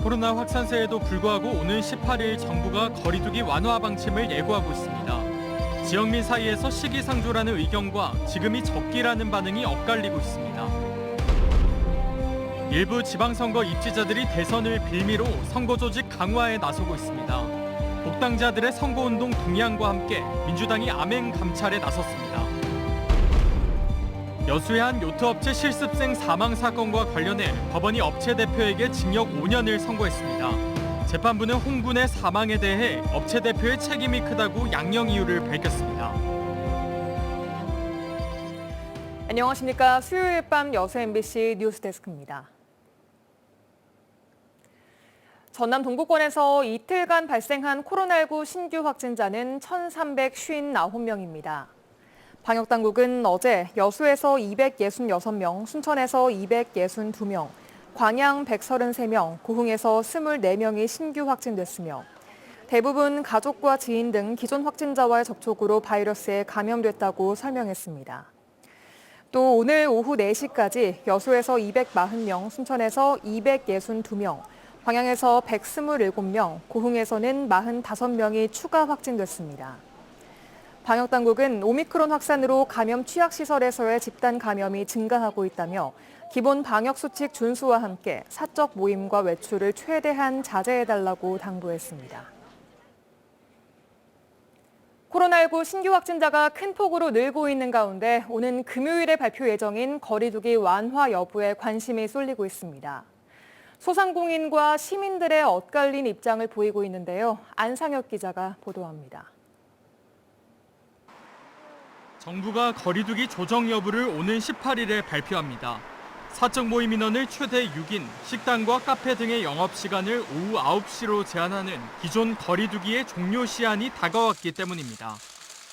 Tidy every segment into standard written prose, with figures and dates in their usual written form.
코로나 확산세에도 불구하고 오는 18일 정부가 거리두기 완화 방침을 예고하고 있습니다. 지역민 사이에서 시기상조라는 의견과 지금이 적기라는 반응이 엇갈리고 있습니다. 일부 지방선거 입지자들이 대선을 빌미로 선거 조직 강화에 나서고 있습니다. 복당자들의 선거운동 동향과 함께 민주당이 암행 감찰에 나섰습니다. 여수의 한 요트업체 실습생 사망 사건과 관련해 법원이 업체 대표에게 징역 5년을 선고했습니다. 재판부는 홍 군의 사망에 대해 업체 대표의 책임이 크다고 양형 이유를 밝혔습니다. 안녕하십니까. 수요일 밤 여수 MBC 뉴스데스크입니다. 전남 동구권에서 이틀간 발생한 코로나19 신규 확진자는 1,359명입니다. 방역당국은 어제 여수에서 266명, 순천에서 262명, 광양 133명, 고흥에서 24명이 신규 확진됐으며 대부분 가족과 지인 등 기존 확진자와의 접촉으로 바이러스에 감염됐다고 설명했습니다. 또 오늘 오후 4시까지 여수에서 240명, 순천에서 262명, 광양에서 127명, 고흥에서는 45명이 추가 확진됐습니다. 방역당국은 오미크론 확산으로 감염 취약시설에서의 집단 감염이 증가하고 있다며 기본 방역수칙 준수와 함께 사적 모임과 외출을 최대한 자제해달라고 당부했습니다. 코로나19 신규 확진자가 큰 폭으로 늘고 있는 가운데 오는 금요일에 발표 예정인 거리두기 완화 여부에 관심이 쏠리고 있습니다. 소상공인과 시민들의 엇갈린 입장을 보이고 있는데요. 안상혁 기자가 보도합니다. 정부가 거리두기 조정 여부를 오는 18일에 발표합니다. 사적 모임 인원을 최대 6인, 식당과 카페 등의 영업시간을 오후 9시로 제한하는 기존 거리두기의 종료 시한이 다가왔기 때문입니다.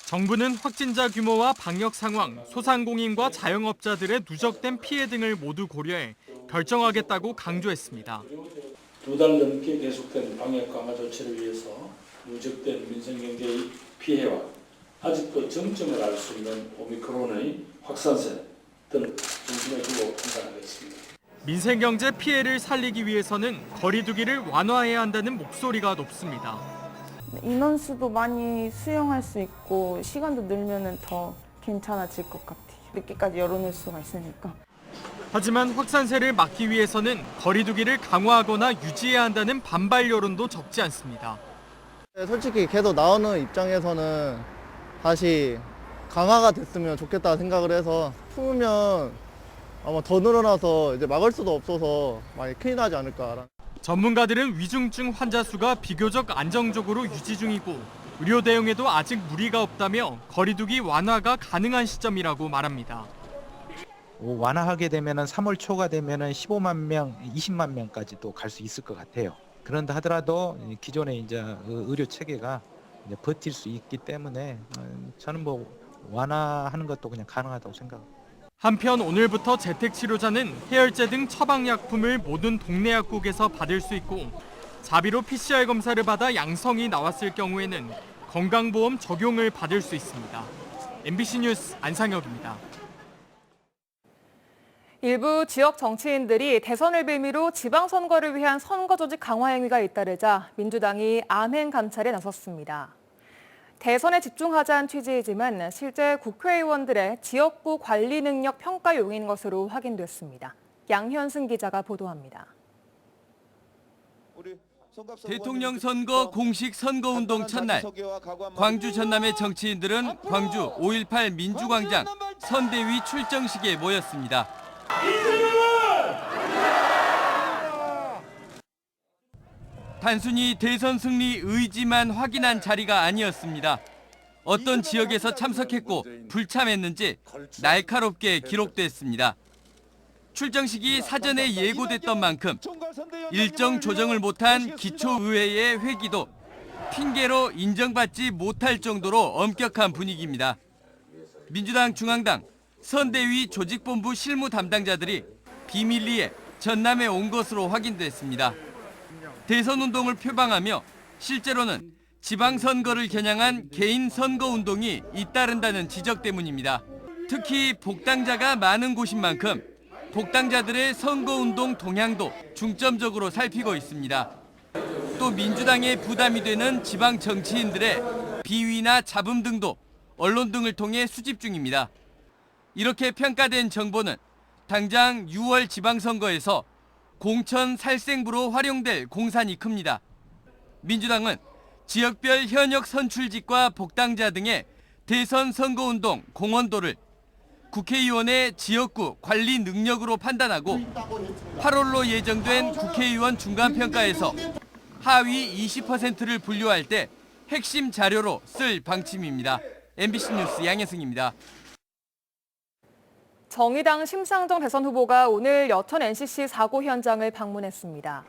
정부는 확진자 규모와 방역 상황, 소상공인과 자영업자들의 누적된 피해 등을 모두 고려해 결정하겠다고 강조했습니다. 2달 넘게 계속된 방역 강화 조치를 위해서 누적된 민생경제의 피해와 아직도 정점을 알 수 있는 오미크론의 확산세 등을 중심에 두고 판단하겠습니다. 민생경제 피해를 살리기 위해서는 거리두기를 완화해야 한다는 목소리가 높습니다. 인원수도 많이 수용할 수 있고 시간도 늘면 더 괜찮아질 것 같아요. 늦게까지 열어놓을 수가 있으니까. 하지만 확산세를 막기 위해서는 거리두기를 강화하거나 유지해야 한다는 반발 여론도 적지 않습니다. 솔직히 계속 나오는 입장에서는 다시 강화가 됐으면 좋겠다 생각을 해서 풀면 아마 더 늘어나서 이제 막을 수도 없어서 많이 큰일 나지 않을까. 전문가들은 위중증 환자 수가 비교적 안정적으로 유지 중이고 의료 대응에도 아직 무리가 없다며 거리두기 완화가 가능한 시점이라고 말합니다. 완화하게 되면은 3월 초가 되면은 15만 명, 20만 명까지도 갈 수 있을 것 같아요. 그런다 하더라도 기존의 이제 의료 체계가 이제 버틸 수 있기 때문에 저는 뭐 완화하는 것도 그냥 가능하다고 생각합니다. 한편 오늘부터 재택치료자는 해열제 등 처방약품을 모든 동네 약국에서 받을 수 있고 자비로 PCR 검사를 받아 양성이 나왔을 경우에는 건강보험 적용을 받을 수 있습니다. MBC 뉴스 안상혁입니다. 일부 지역 정치인들이 대선을 빌미로 지방선거를 위한 선거 조직 강화 행위가 잇따르자 민주당이 암행 감찰에 나섰습니다. 대선에 집중하자는 취지이지만 실제 국회의원들의 지역구 관리 능력 평가용인 것으로 확인됐습니다. 양현승 기자가 보도합니다. 대통령 선거 공식 선거운동 첫날, 광주 전남의 정치인들은 광주 5.18 민주광장 선대위 출정식에 모였습니다. 단순히 대선 승리 의지만 확인한 자리가 아니었습니다. 어떤 지역에서 참석했고 불참했는지 날카롭게 기록됐습니다. 출정식이 사전에 예고됐던 만큼 일정 조정을 못한 기초의회의 회기도 핑계로 인정받지 못할 정도로 엄격한 분위기입니다. 민주당 중앙당 선대위 조직본부 실무 담당자들이 비밀리에 전남에 온 것으로 확인됐습니다. 대선 운동을 표방하며 실제로는 지방선거를 겨냥한 개인 선거운동이 잇따른다는 지적 때문입니다. 특히 복당자가 많은 곳인 만큼 복당자들의 선거운동 동향도 중점적으로 살피고 있습니다. 또 민주당에 부담이 되는 지방 정치인들의 비위나 잡음 등도 언론 등을 통해 수집 중입니다. 이렇게 평가된 정보는 당장 6월 지방선거에서 공천 살생부로 활용될 공산이 큽니다. 민주당은 지역별 현역 선출직과 복당자 등의 대선 선거운동 공헌도를 국회의원의 지역구 관리 능력으로 판단하고 8월로 예정된 국회의원 중간평가에서 하위 20%를 분류할 때 핵심 자료로 쓸 방침입니다. MBC 뉴스 양혜승입니다. 정의당 심상정 대선 후보가 오늘 여천 NCC 사고 현장을 방문했습니다.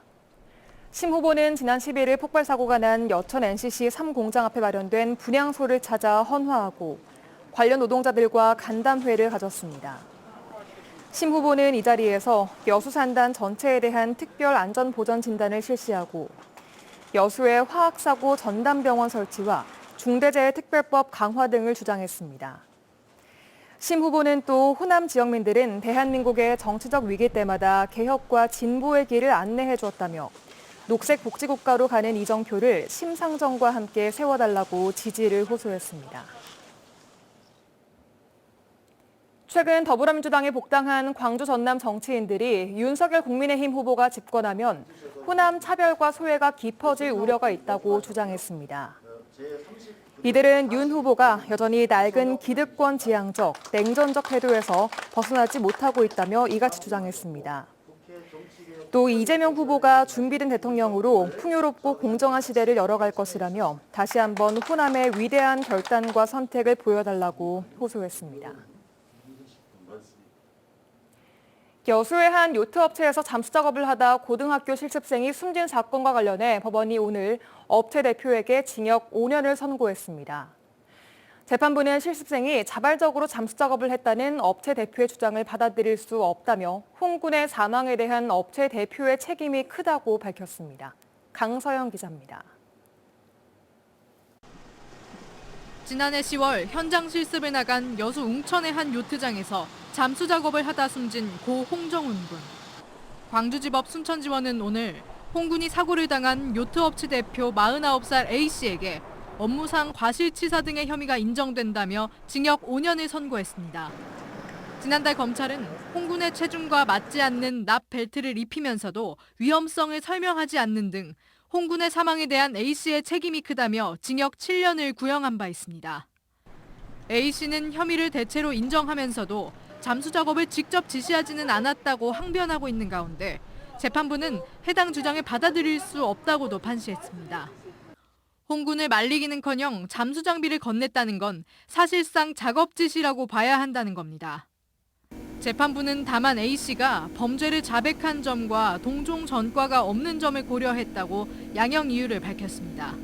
심 후보는 지난 11일 폭발 사고가 난 여천 NCC 3공장 앞에 마련된 분향소를 찾아 헌화하고 관련 노동자들과 간담회를 가졌습니다. 심 후보는 이 자리에서 여수 산단 전체에 대한 특별 안전 보전 진단을 실시하고 여수의 화학사고 전담병원 설치와 중대재해특별법 강화 등을 주장했습니다. 심 후보는 또 호남 지역민들은 대한민국의 정치적 위기 때마다 개혁과 진보의 길을 안내해 주었다며 녹색 복지국가로 가는 이정표를 심상정과 함께 세워달라고 지지를 호소했습니다. 최근 더불어민주당에 복당한 광주 전남 정치인들이 윤석열 국민의힘 후보가 집권하면 호남 차별과 소외가 깊어질 우려가 있다고 주장했습니다. 이들은 윤 후보가 여전히 낡은 기득권 지향적, 냉전적 태도에서 벗어나지 못하고 있다며 이같이 주장했습니다. 또 이재명 후보가 준비된 대통령으로 풍요롭고 공정한 시대를 열어갈 것이라며 다시 한번 호남의 위대한 결단과 선택을 보여달라고 호소했습니다. 여수의 한 요트업체에서 잠수 작업을 하다 고등학교 실습생이 숨진 사건과 관련해 법원이 오늘 업체 대표에게 징역 5년을 선고했습니다. 재판부는 실습생이 자발적으로 잠수 작업을 했다는 업체 대표의 주장을 받아들일 수 없다며 홍군의 사망에 대한 업체 대표의 책임이 크다고 밝혔습니다. 강서영 기자입니다. 지난해 10월 현장 실습에 나간 여수 웅천의 한 요트장에서 잠수 작업을 하다 숨진 고 홍정훈 군. 광주지법 순천지원은 오늘 홍 군이 사고를 당한 요트업체 대표 49살 A씨에게 업무상 과실치사 등의 혐의가 인정된다며 징역 5년을 선고했습니다. 지난달 검찰은 홍 군의 체중과 맞지 않는 납 벨트를 입히면서도 위험성을 설명하지 않는 등 홍 군의 사망에 대한 A씨의 책임이 크다며 징역 7년을 구형한 바 있습니다. A씨는 혐의를 대체로 인정하면서도 잠수 작업을 직접 지시하지는 않았다고 항변하고 있는 가운데 재판부는 해당 주장을 받아들일 수 없다고도 판시했습니다. 홍 군을 말리기는커녕 잠수 장비를 건넸다는 건 사실상 작업 지시라고 봐야 한다는 겁니다. 재판부는 다만 A씨가 범죄를 자백한 점과 동종 전과가 없는 점을 고려했다고 양형 이유를 밝혔습니다.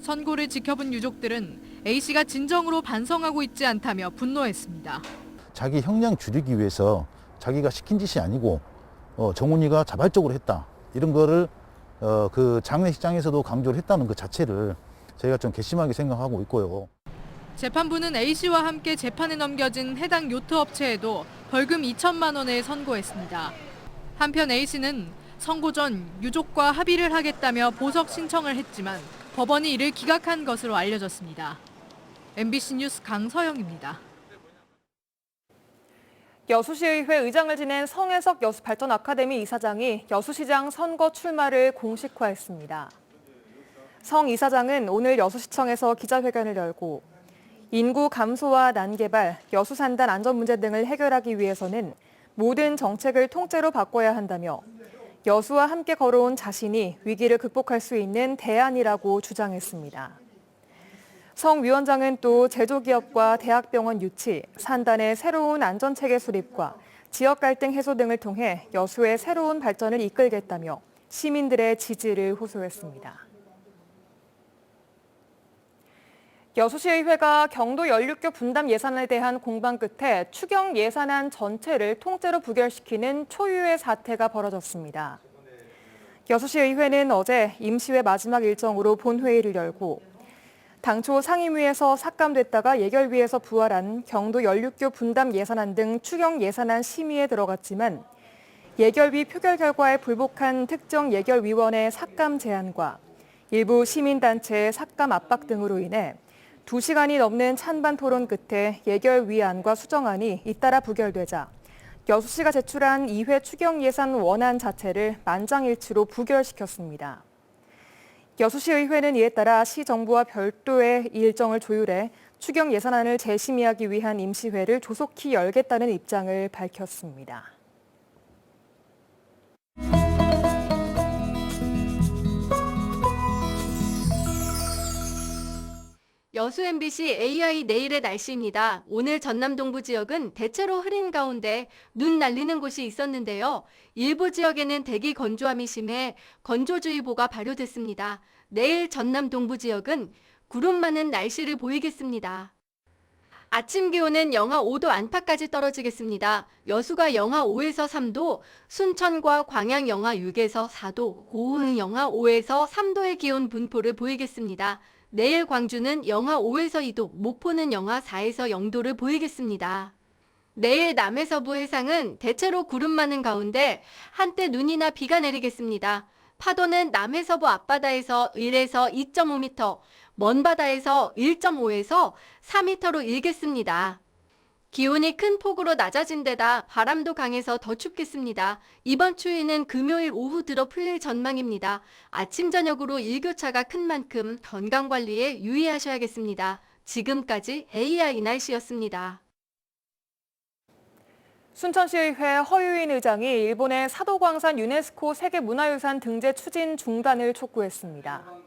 선고를 지켜본 유족들은 A씨가 진정으로 반성하고 있지 않다며 분노했습니다. 자기 형량 줄이기 위해서 자기가 시킨 짓이 아니고 정훈이가 자발적으로 했다. 이런 거를 그 장례식장에서도 강조를 했다는 그 자체를 저희가 좀 괘씸하게 생각하고 있고요. 재판부는 A씨와 함께 재판에 넘겨진 해당 요트업체에도 벌금 2천만 원을 선고했습니다. 한편 A씨는 선고 전 유족과 합의를 하겠다며 보석 신청을 했지만 법원이 이를 기각한 것으로 알려졌습니다. MBC 뉴스 강서영입니다. 여수시의회 의장을 지낸 성혜석 여수발전아카데미 이사장이 여수시장 선거 출마를 공식화했습니다. 성 이사장은 오늘 여수시청에서 기자회견을 열고 인구 감소와 난개발, 여수산단 안전 문제 등을 해결하기 위해서는 모든 정책을 통째로 바꿔야 한다며 여수와 함께 걸어온 자신이 위기를 극복할 수 있는 대안이라고 주장했습니다. 성 위원장은 또 제조기업과 대학병원 유치, 산단의 새로운 안전체계 수립과 지역 갈등 해소 등을 통해 여수의 새로운 발전을 이끌겠다며 시민들의 지지를 호소했습니다. 여수시의회가 경도 연륙교 분담 예산에 대한 공방 끝에 추경 예산안 전체를 통째로 부결시키는 초유의 사태가 벌어졌습니다. 여수시의회는 어제 임시회 마지막 일정으로 본회의를 열고 당초 상임위에서 삭감됐다가 예결위에서 부활한 경도 연륙교 분담 예산안 등 추경 예산안 심의에 들어갔지만 예결위 표결 결과에 불복한 특정 예결위원의 삭감 제안과 일부 시민단체의 삭감 압박 등으로 인해 2시간이 넘는 찬반 토론 끝에 예결위안과 수정안이 잇따라 부결되자 여수시가 제출한 2회 추경 예산 원안 자체를 만장일치로 부결시켰습니다. 여수시의회는 이에 따라 시정부와 별도의 일정을 조율해 추경 예산안을 재심의하기 위한 임시회를 조속히 열겠다는 입장을 밝혔습니다. 여수 MBC AI 내일의 날씨입니다. 오늘 전남 동부 지역은 대체로 흐린 가운데 눈 날리는 곳이 있었는데요. 일부 지역에는 대기 건조함이 심해 건조주의보가 발효됐습니다. 내일 전남 동부 지역은 구름 많은 날씨를 보이겠습니다. 아침 기온은 영하 5도 안팎까지 떨어지겠습니다. 여수가 영하 5에서 3도, 순천과 광양 영하 6에서 4도, 고흥 영하 5에서 3도의 기온 분포를 보이겠습니다. 내일 광주는 영하 5에서 2도, 목포는 영하 4에서 0도를 보이겠습니다. 내일 남해서부 해상은 대체로 구름 많은 가운데 한때 눈이나 비가 내리겠습니다. 파도는 남해서부 앞바다에서 1에서 2.5m, 먼바다에서 1.5에서 4m로 일겠습니다. 기온이 큰 폭으로 낮아진 데다 바람도 강해서 더 춥겠습니다. 이번 추위는 금요일 오후 들어 풀릴 전망입니다. 아침 저녁으로 일교차가 큰 만큼 건강관리에 유의하셔야겠습니다. 지금까지 AI 날씨였습니다. 순천시의회 허유인 의장이 일본의 사도광산 유네스코 세계문화유산 등재 추진 중단을 촉구했습니다.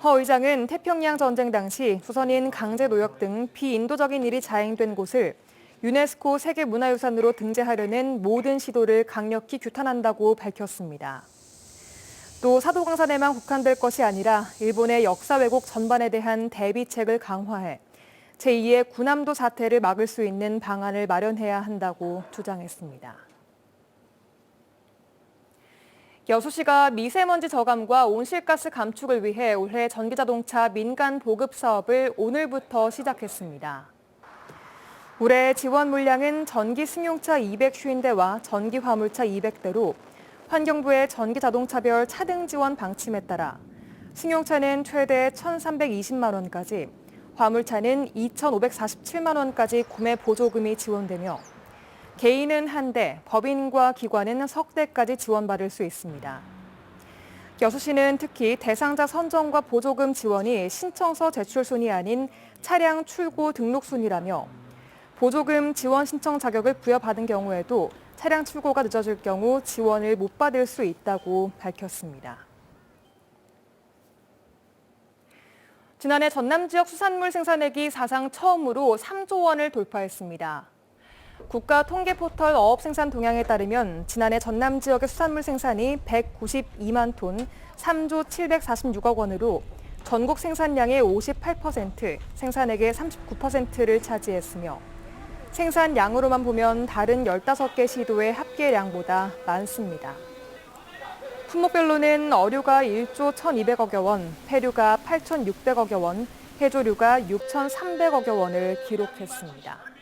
허 의장은 태평양 전쟁 당시 조선인 강제 노역 등 비인도적인 일이 자행된 곳을 유네스코 세계문화유산으로 등재하려는 모든 시도를 강력히 규탄한다고 밝혔습니다. 또 사도광산에만 국한될 것이 아니라 일본의 역사 왜곡 전반에 대한 대비책을 강화해 제2의 군함도 사태를 막을 수 있는 방안을 마련해야 한다고 주장했습니다. 여수시가 미세먼지 저감과 온실가스 감축을 위해 올해 전기자동차 민간 보급 사업을 오늘부터 시작했습니다. 올해 지원 물량은 전기 승용차 250대와 전기 화물차 200대로 환경부의 전기자동차별 차등 지원 방침에 따라 승용차는 최대 1,320만 원까지, 화물차는 2,547만 원까지 구매 보조금이 지원되며 개인은 한 대, 법인과 기관은 석 대까지 지원받을 수 있습니다. 여수시는 특히 대상자 선정과 보조금 지원이 신청서 제출순이 아닌 차량 출고 등록순이라며 보조금 지원 신청 자격을 부여받은 경우에도 차량 출고가 늦어질 경우 지원을 못 받을 수 있다고 밝혔습니다. 지난해 전남 지역 수산물 생산액이 사상 처음으로 3조 원을 돌파했습니다. 국가통계포털 어업생산 동향에 따르면 지난해 전남 지역의 수산물 생산이 192만 톤, 3조 746억 원으로 전국 생산량의 58%, 생산액의 39%를 차지했으며 생산량으로만 보면 다른 15개 시도의 합계량보다 많습니다. 품목별로는 어류가 1조 1,200억여 원, 폐류가 8,600억여 원, 해조류가 6,300억여 원을 기록했습니다.